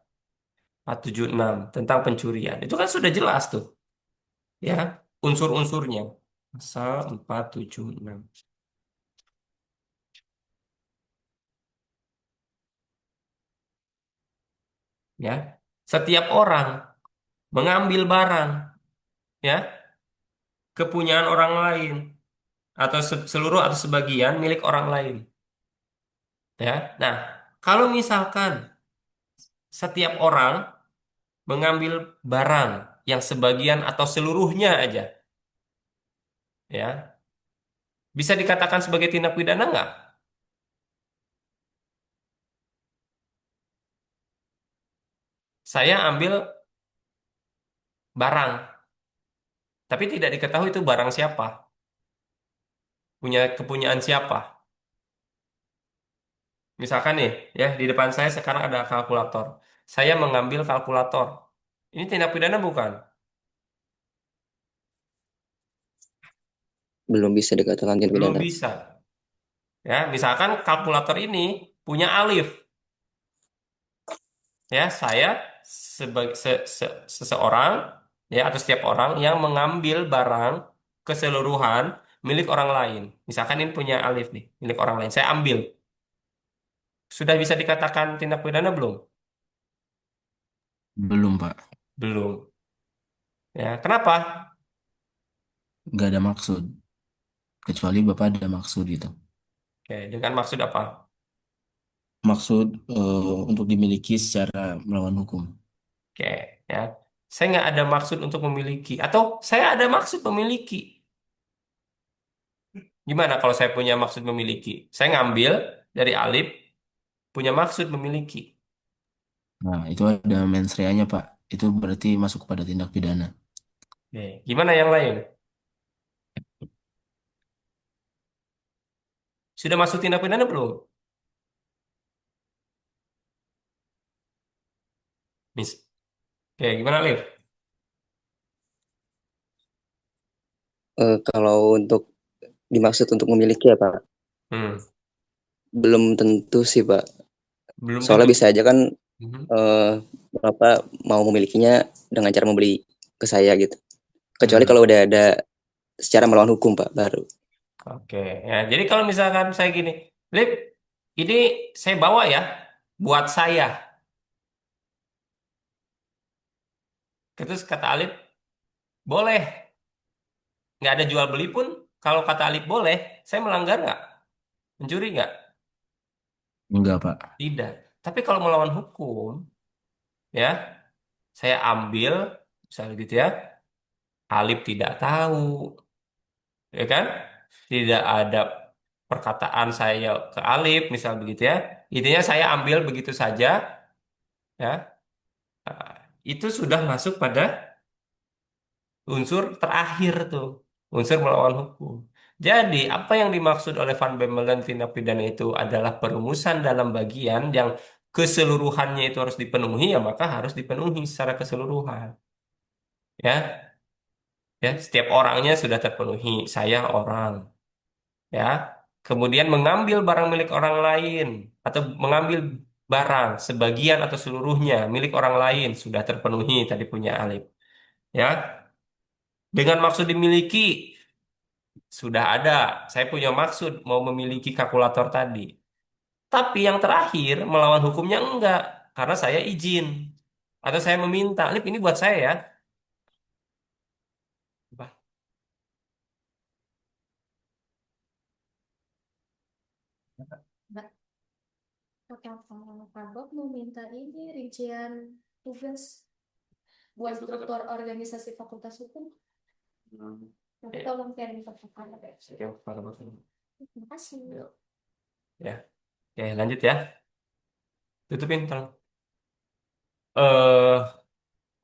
476 tentang pencurian. Itu kan sudah jelas tuh, ya, unsur-unsurnya. Pasal 476, ya. Setiap orang mengambil barang, ya, kepunyaan orang lain atau seluruh atau sebagian milik orang lain, ya. Nah, kalau misalkan setiap orang mengambil barang yang sebagian atau seluruhnya aja, ya, bisa dikatakan sebagai tindak pidana nggak? Saya ambil barang, tapi tidak diketahui itu barang siapa, punya kepunyaan siapa. Misalkan nih, ya, di depan saya sekarang ada kalkulator. Saya mengambil kalkulator. Ini tindak pidana bukan? Belum bisa dikatakan tindak Belum pidana. bisa. Ya, misalkan kalkulator ini punya Alif. Ya, saya sebagai seseorang, ya, atau setiap orang yang mengambil barang keseluruhan milik orang lain. Misalkan ini punya Alif nih, milik orang lain. Saya ambil. Sudah bisa dikatakan tindak pidana belum? Belum, Pak. Belum. Ya, kenapa? Nggak ada maksud. Kecuali Bapak ada maksud gitu. Oke, dengan maksud apa? Maksud untuk dimiliki secara melawan hukum. Oke, ya. Saya nggak ada maksud untuk memiliki, atau saya ada maksud memiliki. Gimana kalau saya punya maksud memiliki? Saya ngambil dari Alif, punya maksud memiliki. Nah, itu ada mens rea-nya, Pak. Itu berarti masuk pada tindak pidana. Oke, gimana yang lain? Sudah masuk tindak pidana belum? Mis. Oke, gimana, Alif? Kalau untuk dimaksud untuk memiliki ya Pak, Hmm, belum tentu sih Pak. belum Soalnya tentu. bisa aja kan Mhm. eh, Bapak mau memilikinya dengan cara membeli ke saya gitu. Kecuali Hmm, kalau udah ada secara melawan hukum Pak baru. oke, ya. Jadi kalau misalkan saya gini, Lip, ini saya bawa ya, buat saya. Terus kata Alif, boleh. Nggak ada jual beli pun, kalau kata Alif boleh, saya melanggar nggak? Mencuri nggak? Enggak, Pak. Tidak. Tapi kalau melawan hukum, ya, saya ambil, misalnya gitu ya, Alif tidak tahu, ya kan? Tidak ada perkataan saya ke Alif, misal begitu ya. Intinya saya ambil begitu saja, ya. Nah, itu sudah masuk pada unsur terakhir tuh, unsur melawan hukum. Jadi, apa yang dimaksud oleh Van Bemmelen tindak pidana itu adalah perumusan dalam bagian yang keseluruhannya itu harus dipenuhi, ya maka harus dipenuhi secara keseluruhan. Ya, ya, setiap orangnya sudah terpenuhi. Saya orang, ya. Kemudian mengambil barang milik orang lain atau mengambil barang sebagian atau seluruhnya milik orang lain sudah terpenuhi tadi punya alif. Ya, dengan maksud dimiliki sudah ada. Saya punya maksud mau memiliki kalkulator tadi. Tapi yang terakhir melawan hukumnya enggak, karena saya izin atau saya meminta. Lip ini buat saya ya. Bah, Mbak, Kak Bob mau minta ini rincian tugas buat struktur organisasi Fakultas Hukum. Nanti Ya, tolong kirim ke Kakak. oke, Pak Rahmat. Terima kasih. Ya, ya. Oke, lanjut ya. Tutupin, tolong. Eh,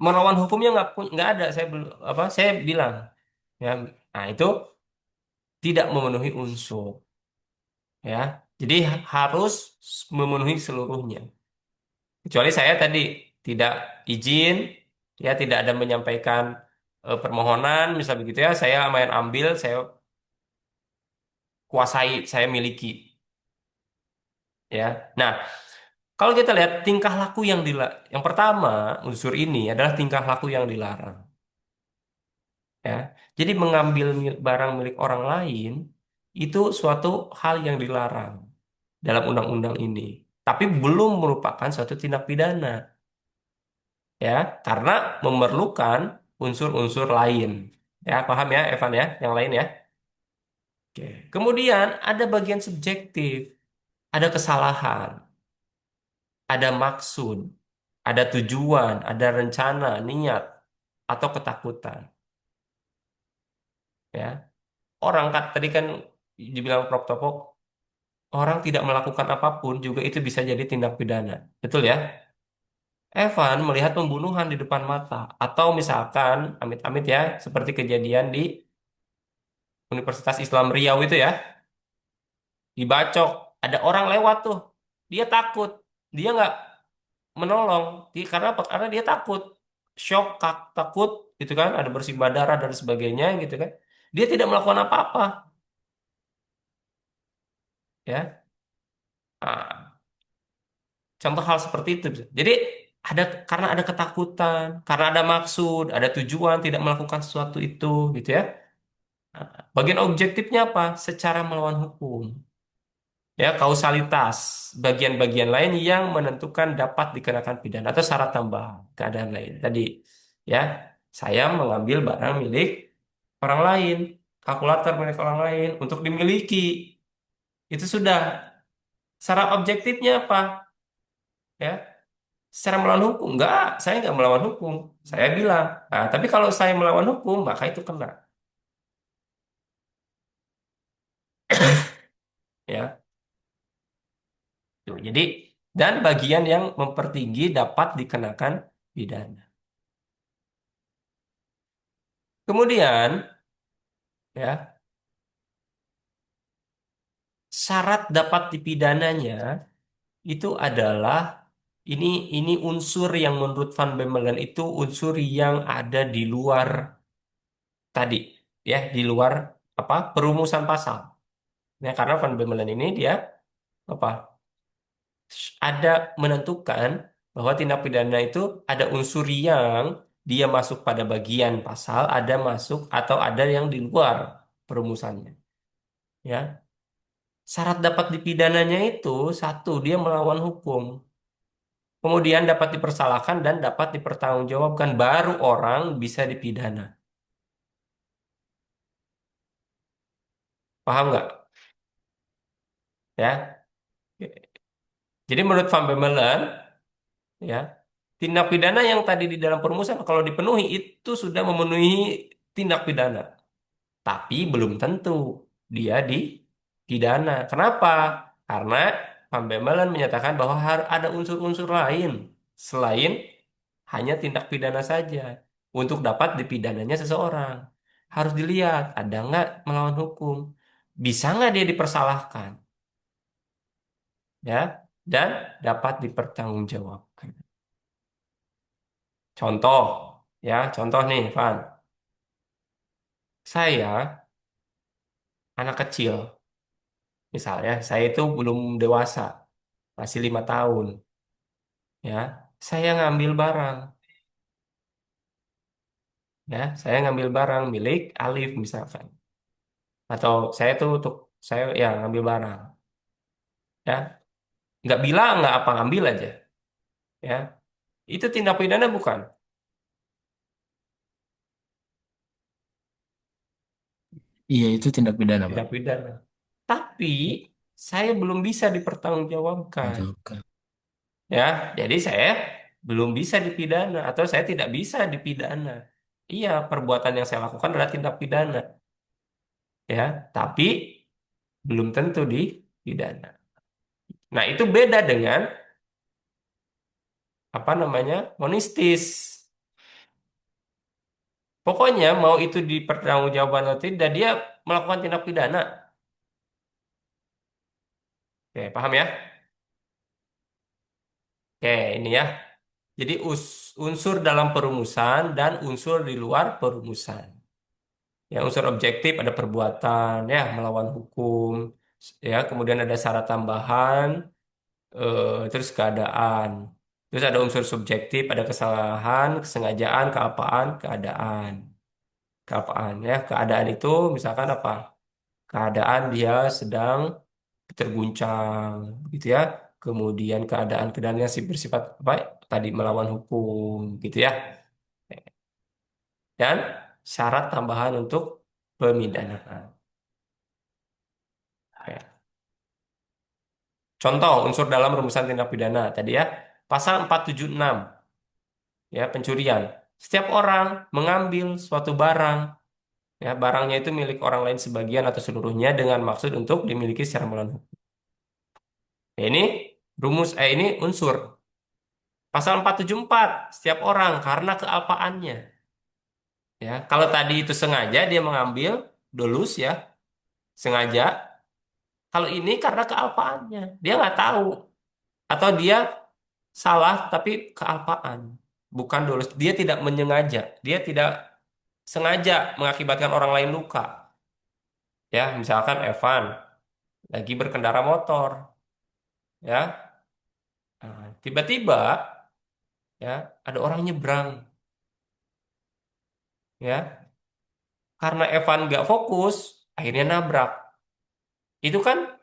melawan hukumnya nggak ada. Saya belum apa? Saya bilang ya. Nah itu tidak memenuhi unsur ya. Jadi harus memenuhi seluruhnya. Kecuali saya tadi tidak izin, ya tidak ada menyampaikan permohonan, misal begitu ya, saya main ambil, saya kuasai, saya miliki, ya. Nah, kalau kita lihat tingkah laku yang pertama unsur ini adalah tingkah laku yang dilarang, ya. Jadi mengambil barang milik orang lain itu suatu hal yang dilarang dalam undang-undang ini, tapi belum merupakan suatu tindak pidana. Ya, karena memerlukan unsur-unsur lain. Ya, paham ya, Evan ya, yang lain ya. Oke. Kemudian ada bagian subjektif, ada kesalahan, ada maksud, ada tujuan, ada rencana, niat, atau ketakutan. Ya, orang tadi kan dibilang Prof. Topo, orang tidak melakukan apapun juga itu bisa jadi tindak pidana. Betul ya? Evan melihat pembunuhan di depan mata, atau misalkan amit-amit ya, seperti kejadian di Universitas Islam Riau itu ya, dibacok, ada orang lewat tuh, dia takut, dia nggak menolong, karena apa? Karena dia takut, shock, takut, gitu kan, ada bersimbah darah dan sebagainya, gitu kan, dia tidak melakukan apa-apa, ya. Nah, contoh hal seperti itu. Jadi karena ada ketakutan, karena ada maksud, ada tujuan tidak melakukan sesuatu itu, gitu ya. Nah, bagian objektifnya apa? Secara melawan hukum. Ya, kausalitas bagian-bagian lain yang menentukan dapat dikenakan pidana atau syarat tambahan keadaan lain tadi ya, saya mengambil barang milik orang lain, kalkulator milik orang lain untuk dimiliki, itu sudah syarat objektifnya apa ya, secara melawan hukum enggak, saya enggak melawan hukum, saya bilang nah, tapi kalau saya melawan hukum maka itu kena, ya. Tuh, jadi dan bagian yang mempertinggi dapat dikenakan pidana. Kemudian, ya, syarat dapat dipidananya itu adalah ini ini unsur yang menurut Van Bemmelen itu unsur yang ada di luar tadi, ya, di luar apa? Perumusan pasal. Ya, karena Van Bemmelen ini dia apa? Ada menentukan bahwa tindak pidana itu ada unsur yang dia masuk pada bagian pasal, ada masuk atau ada yang di luar perumusannya. Ya, syarat dapat dipidananya itu satu, dia melawan hukum. Kemudian dapat dipersalahkan dan dapat dipertanggungjawabkan. Baru orang bisa dipidana. Paham nggak? Ya. Jadi menurut Van Bemmelen, ya, tindak pidana yang tadi di dalam perumusan kalau dipenuhi itu sudah memenuhi tindak pidana. Tapi belum tentu dia dipidana. Kenapa? Karena Van Bemmelen menyatakan bahwa harus ada unsur-unsur lain selain hanya tindak pidana saja. untuk dapat dipidananya seseorang. Harus dilihat ada nggak melawan hukum, bisa nggak dia dipersalahkan, ya, dan dapat dipertanggungjawabkan. Contoh, ya, contoh nih, Van. Saya anak kecil, misalnya saya itu belum dewasa, masih 5 tahun, ya. Saya ngambil barang, ya, saya ngambil barang milik Alif misalkan, atau saya tuh untuk saya ya ngambil barang, ya, nggak bilang nggak apa ngambil aja, ya. Itu tindak pidana bukan? Iya, itu tindak pidana, Pak. Tindak pidana. Tapi saya belum bisa dipertanggungjawabkan, Menjawabkan. ya. Jadi saya belum bisa dipidana atau saya tidak bisa dipidana. Iya, perbuatan yang saya lakukan adalah tindak pidana, ya. Tapi belum tentu dipidana. Nah, itu beda dengan apa namanya monistis. Pokoknya mau itu dipertanggungjawabkan atau tidak, dia melakukan tindak pidana. Oke, paham ya? Oke, ini ya. Jadi unsur dalam perumusan dan unsur di luar perumusan. Ya, unsur objektif ada perbuatan ya melawan hukum, ya kemudian ada syarat tambahan, terus keadaan. Terus ada unsur subjektif, ada kesalahan, kesengajaan, kealpaan, keadaan. Kealpaan ya, keadaan itu misalkan apa? Keadaan dia sedang terguncang, gitu ya. Kemudian keadaan-keadaan yang bersifat apa? Tadi melawan hukum, gitu ya. Dan syarat tambahan untuk pemidanaan. Oke. Contoh unsur dalam rumusan tindak pidana tadi ya. Pasal 476 ya pencurian. Setiap orang mengambil suatu barang ya barangnya itu milik orang lain sebagian atau seluruhnya dengan maksud untuk dimiliki secara melawan hukum. Ya, ini unsur. Pasal 474 setiap orang karena kealpaannya. Ya, kalau tadi itu sengaja dia mengambil dolus ya, sengaja. Kalau ini karena kealpaannya, dia nggak tahu atau dia salah tapi kealpaan, bukan dolus. Dia tidak menyengaja, dia tidak sengaja mengakibatkan orang lain luka. Ya, misalkan Evan lagi berkendara motor, ya, nah, tiba-tiba ya ada orang nyebrang, ya, karena Evan nggak fokus, akhirnya nabrak. Itu kan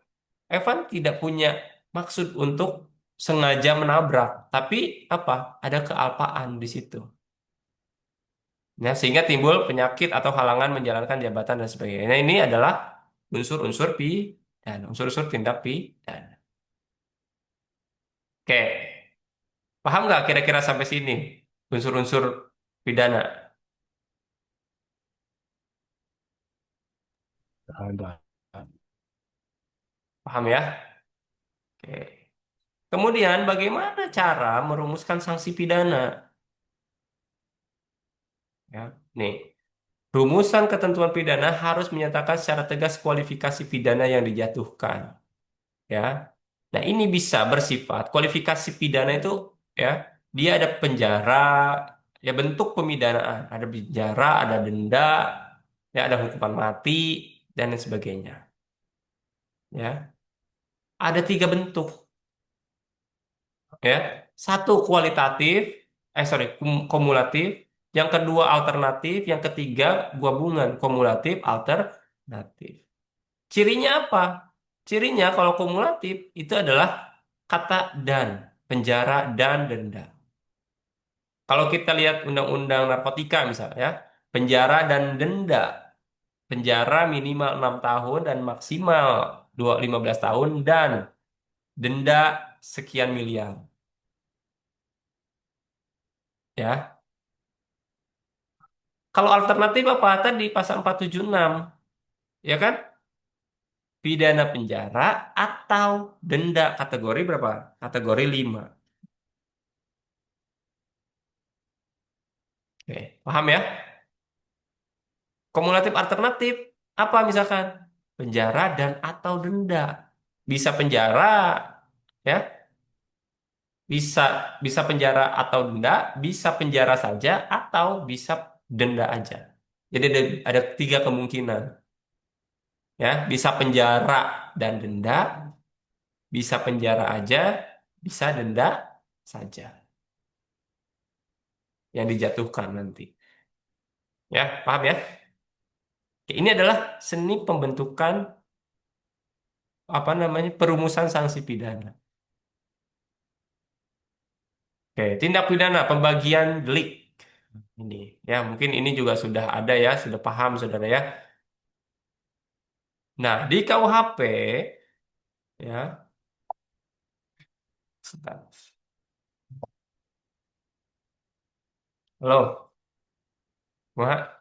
Evan tidak punya maksud untuk sengaja menabrak, tapi apa? Ada kealpaan di situ. Ya, sehingga timbul penyakit atau halangan menjalankan jabatan dan sebagainya. Nah, ini adalah unsur-unsur pidana, unsur-unsur tindak pidana. Oke, paham nggak kira-kira sampai sini unsur-unsur pidana? Paham, Pak. Paham ya? Oke. Kemudian bagaimana cara merumuskan sanksi pidana? Ya, nih. Rumusan ketentuan pidana harus menyatakan secara tegas kualifikasi pidana yang dijatuhkan. Ya, nah ini bisa bersifat kualifikasi pidana itu ya dia ada penjara, ya bentuk pemidanaan, ada penjara, ada denda, ya ada hukuman mati dan lain sebagainya. Ya, ada 3 bentuk. Ya, satu kualitatif, kumulatif, yang kedua alternatif, yang ketiga gabungan kumulatif alternatif. Cirinya apa? Cirinya kalau kumulatif itu adalah kata dan, penjara dan denda. Kalau kita lihat undang-undang narkotika misalnya, ya, penjara dan denda. Penjara minimal 6 tahun dan maksimal 15 tahun dan denda sekian miliar. Ya. Kalau alternatif apa? Tadi pasal 476, ya kan? Pidana penjara atau denda kategori berapa? Kategori 5. Oke, paham ya? Kumulatif alternatif apa misalkan? Penjara dan atau denda. Bisa penjara, ya, bisa bisa penjara atau denda, bisa penjara saja atau bisa denda aja. Jadi ada tiga kemungkinan, ya, bisa penjara dan denda, bisa penjara aja, bisa denda saja yang dijatuhkan nanti. Ya, paham ya? Oke, ini adalah seni pembentukan apa namanya perumusan sanksi pidana. Oke, tindak pidana pembagian delik. Ini ya mungkin ini juga sudah ada ya, sudah paham saudara ya. Nah, di KUHP ya, sebentar. Halo, Mak.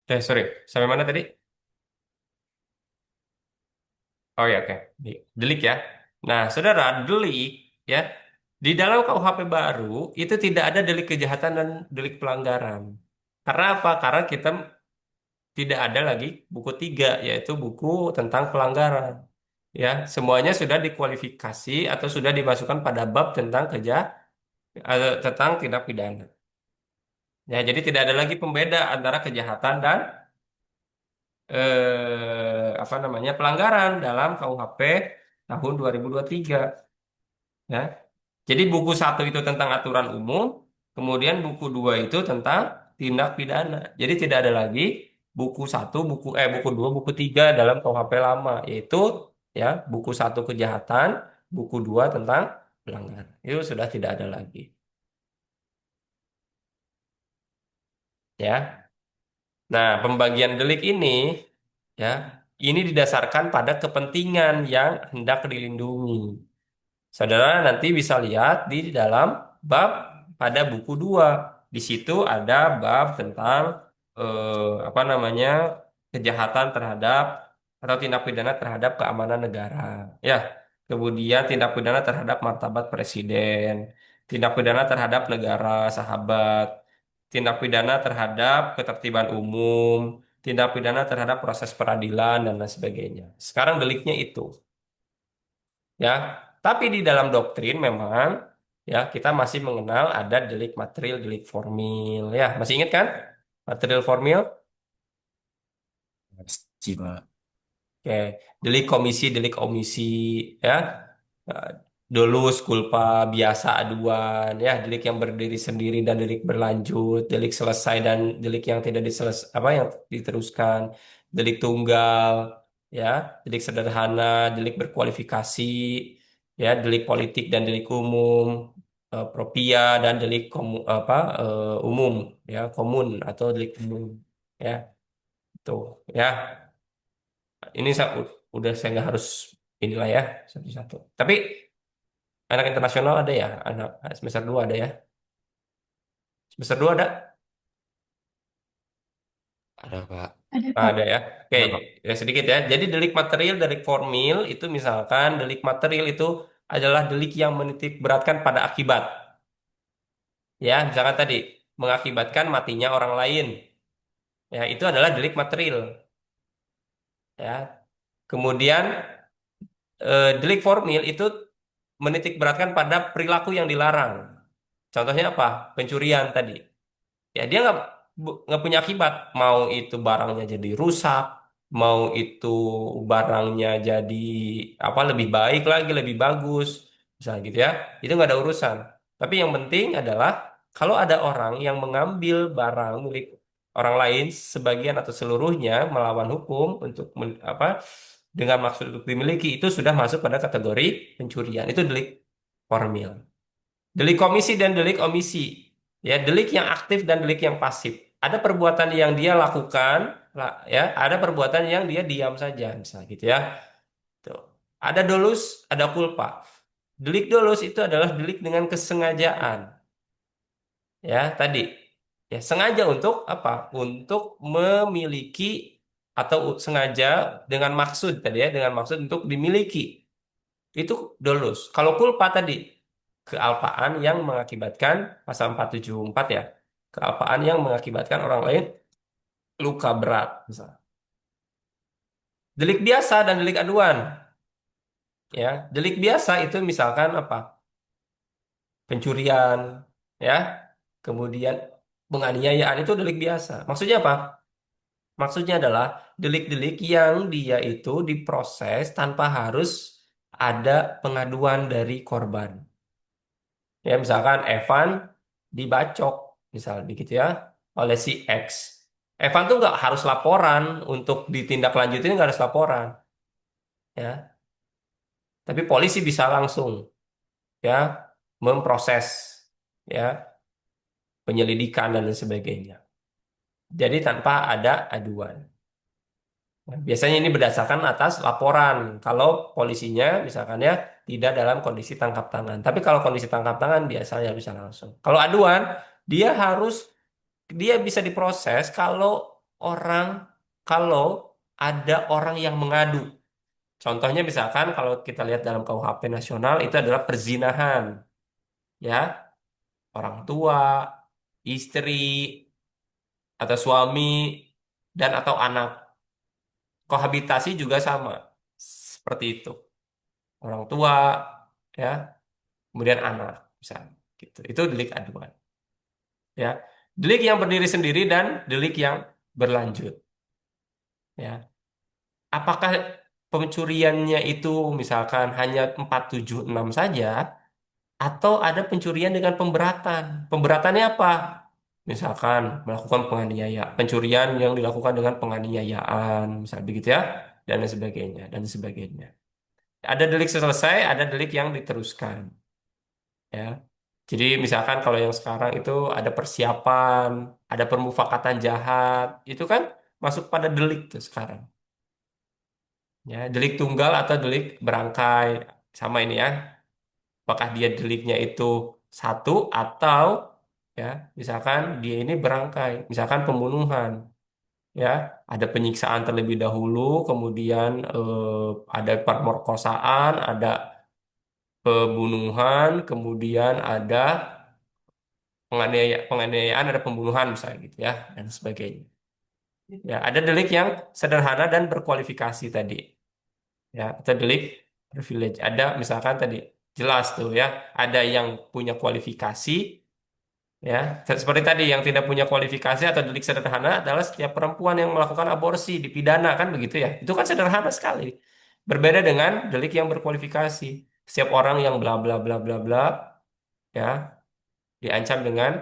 Sorry, sampai mana tadi? Oh ya, oke. Delik ya. Nah, saudara, delik ya di dalam KUHP baru itu tidak ada delik kejahatan dan delik pelanggaran. Karena apa? Karena kita tidak ada lagi buku tiga, yaitu buku tentang pelanggaran. Ya, semuanya sudah dikualifikasi atau sudah dimasukkan pada bab tentang tentang tindak pidana. Ya, jadi tidak ada lagi pembeda antara kejahatan dan apa namanya pelanggaran dalam KUHP tahun 2023. Ya, jadi buku satu itu tentang aturan umum, kemudian buku dua itu tentang tindak pidana. Jadi tidak ada lagi buku satu, buku dua, buku tiga dalam KUHP lama, yaitu ya buku satu kejahatan, buku dua tentang pelanggaran. Itu sudah tidak ada lagi. Ya. Nah, pembagian delik ini ya, ini didasarkan pada kepentingan yang hendak dilindungi. Saudara nanti bisa lihat di dalam bab pada buku 2. Di situ ada bab tentang apa namanya kejahatan terhadap atau tindak pidana terhadap keamanan negara. Ya, kemudian tindak pidana terhadap martabat presiden, tindak pidana terhadap negara sahabat, tindak pidana terhadap ketertiban umum, tindak pidana terhadap proses peradilan dan lain sebagainya. Sekarang deliknya itu. Ya, tapi di dalam doktrin memang ya kita masih mengenal ada delik material, delik formil. Ya, masih ingat kan? Material formil, Pasti, Pak. oke. Delik komisi, delik omisi, ya. Nah, dolus, culpa biasa, aduan, ya, delik yang berdiri sendiri dan delik berlanjut, delik selesai dan delik yang tidak apa yang diteruskan, delik tunggal, ya, delik sederhana, delik berkualifikasi, ya, delik politik dan delik umum, propia dan delik umum, ya, komun atau delik umum, ya, tuh, ya. Ini udah saya nggak harus inilah ya satu-satu. Tapi anak internasional ada ya, anak semester 2 ada ya. Semester 2 ada? Ada, Pak. Ada, Kak. Ada ya. Oke, Ada, Pak. ya sedikit ya. Jadi delik material, delik formil itu misalkan delik material itu adalah delik yang menitik beratkan pada akibat. Ya, misalkan tadi mengakibatkan matinya orang lain. Ya, itu adalah delik material. Ya. Kemudian delik formil itu menitik beratkan pada perilaku yang dilarang. Contohnya apa? Pencurian tadi. Ya dia nggak punya akibat. Mau itu barangnya jadi rusak, mau itu barangnya jadi apa lebih baik lagi, lebih bagus, misalnya gitu ya. Itu nggak ada urusan. Tapi yang penting adalah kalau ada orang yang mengambil barang milik orang lain sebagian atau seluruhnya melawan hukum untuk apa dengan maksud untuk dimiliki itu sudah masuk pada kategori pencurian. Itu delik formil. Delik komisi dan delik omisi. Ya, delik yang aktif dan delik yang pasif. Ada perbuatan yang dia lakukan, ya, ada perbuatan yang dia diam saja, misalnya gitu ya. Tuh. Ada dolus, ada culpa. Delik dolus itu adalah delik dengan kesengajaan. Ya, tadi. Ya, sengaja untuk apa? Untuk memiliki atau sengaja dengan maksud tadi ya, dengan maksud untuk dimiliki. Itu dolus. Kalau culpa tadi, kealpaan yang mengakibatkan pasal 474 ya. Kealpaan yang mengakibatkan orang lain luka berat misalnya. Delik biasa dan delik aduan ya. Delik biasa itu misalkan apa? Pencurian ya. Kemudian penganiayaan itu delik biasa. Maksudnya apa? Maksudnya adalah delik-delik yang dia itu diproses tanpa harus ada pengaduan dari korban. Ya, misalkan Evan dibacok, misal begitu ya, oleh si X. Evan tuh nggak harus laporan untuk ditindaklanjutin, nggak harus laporan, ya. Tapi polisi bisa langsung, ya, memproses, ya, penyelidikan dan lain sebagainya. Jadi tanpa ada aduan. Nah, biasanya ini berdasarkan atas laporan. Kalau polisinya, misalkan ya, tidak dalam kondisi tangkap tangan. Tapi kalau kondisi tangkap tangan biasanya bisa langsung. Kalau aduan, dia harus dia bisa diproses orang kalau ada orang yang mengadu. Contohnya misalkan kalau kita lihat dalam KUHP nasional itu adalah perzinahan, ya, orang tua, istri atau suami dan atau anak. Kohabitasi juga sama, seperti itu. Orang tua, ya, kemudian anak, misalnya, gitu. Itu delik aduan, ya. Delik yang berdiri sendiri dan delik yang berlanjut, ya. Apakah pencuriannya itu misalkan hanya 476 saja atau ada pencurian dengan pemberatan? Pemberatannya apa? Misalkan melakukan penganiayaan, pencurian yang dilakukan dengan penganiayaan, misalnya begitu ya, dan lain sebagainya, dan sebagainya. Ada delik selesai, ada delik yang diteruskan, ya. Jadi misalkan kalau yang sekarang itu ada persiapan, ada permufakatan jahat, itu kan masuk pada delik tuh sekarang. Ya, delik tunggal atau delik berangkai sama ini ya. Apakah dia deliknya itu satu atau ya, misalkan dia ini berangkai, misalkan pembunuhan, ya, ada penyiksaan terlebih dahulu, kemudian ada pemerkosaan, ada pembunuhan, kemudian ada penganiayaan, ada pembunuhan misalnya gitu ya, dan sebagainya. Ya, ada delik yang sederhana dan berkualifikasi tadi. Ya, atau delik privilege. Ada misalkan tadi jelas tuh ya, ada yang punya kualifikasi ya. Seperti tadi yang tidak punya kualifikasi atau delik sederhana adalah setiap perempuan yang melakukan aborsi dipidana kan begitu ya. Itu kan sederhana sekali. Berbeda dengan delik yang berkualifikasi. Setiap orang yang bla bla bla bla bla ya diancam dengan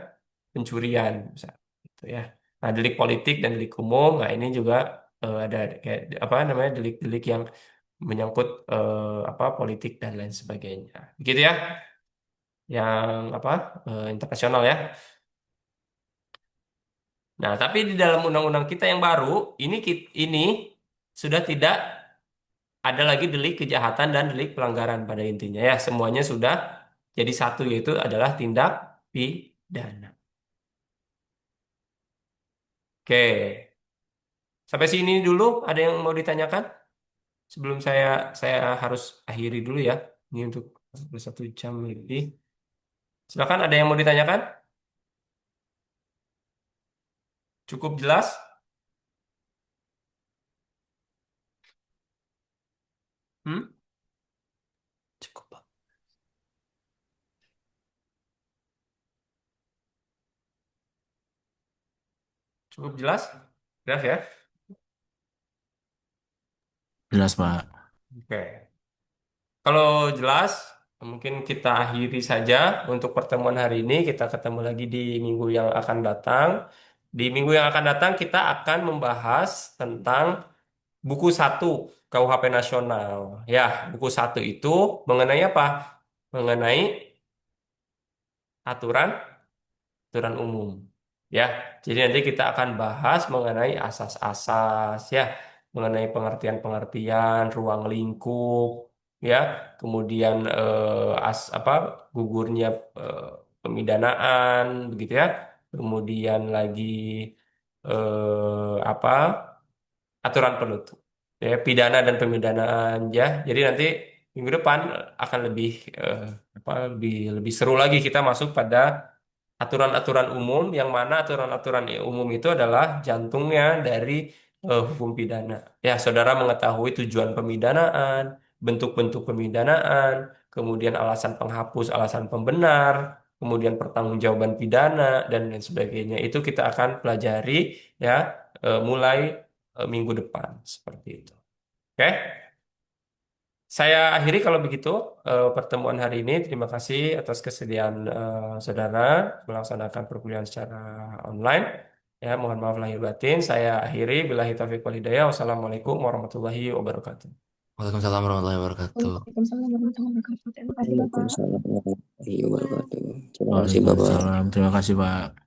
pencurian, misalnya, gitu ya. Nah, delik politik dan delik umum, nah ini juga ada kayak apa namanya delik-delik yang menyangkut apa politik dan lain sebagainya. Begitu ya, yang apa internasional ya. Nah, tapi di dalam undang-undang kita yang baru ini sudah tidak ada lagi delik kejahatan dan delik pelanggaran pada intinya ya. Semuanya sudah jadi satu yaitu adalah tindak pidana. Oke. Sampai sini dulu ada yang mau ditanyakan sebelum saya harus akhiri dulu ya. Ini untuk 1 jam lebih. Silakan ada yang mau ditanyakan? Cukup jelas? Hmm? Cukup, Pak. Cukup jelas? Jelas ya? Jelas, Pak. Oke. Kalau jelas, mungkin kita akhiri saja untuk pertemuan hari ini. Kita ketemu lagi di minggu yang akan datang. Di minggu yang akan datang kita akan membahas tentang buku 1 KUHP Nasional. Ya, buku 1 itu mengenai apa? Mengenai aturan aturan umum. Ya, jadi nanti kita akan bahas mengenai asas-asas ya, mengenai pengertian-pengertian, ruang lingkup, ya, kemudian apa gugurnya eh, pemidanaan, begitu ya. Kemudian lagi apa aturan penutup, ya, pidana dan pemidanaan ya. Jadi nanti minggu depan akan lebih apa lebih seru lagi kita masuk pada aturan-aturan umum yang mana aturan-aturan umum itu adalah jantungnya dari hukum pidana. Ya, saudara mengetahui tujuan pemidanaan, bentuk-bentuk pemidanaan, kemudian alasan penghapus, alasan pembenar, kemudian pertanggungjawaban pidana dan lain sebagainya. Itu kita akan pelajari ya mulai minggu depan seperti itu. Oke? Saya akhiri kalau begitu pertemuan hari ini. Terima kasih atas kesediaan saudara melaksanakan perkuliahan secara online. Ya, mohon maaf lahir batin. Saya akhiri. Billahi taufiq wal hidayah. Wassalamualaikum warahmatullahi wabarakatuh. Waalaikumsalam warahmatullahi wabarakatuh. Waalaikumsalam warahmatullahi wabarakatuh. Terima kasih, Bapak. Waalaikumsalam warahmatullahi wabarakatuh. Terima kasih Bapak. Waalaikumsalam. Terima kasih, Pak.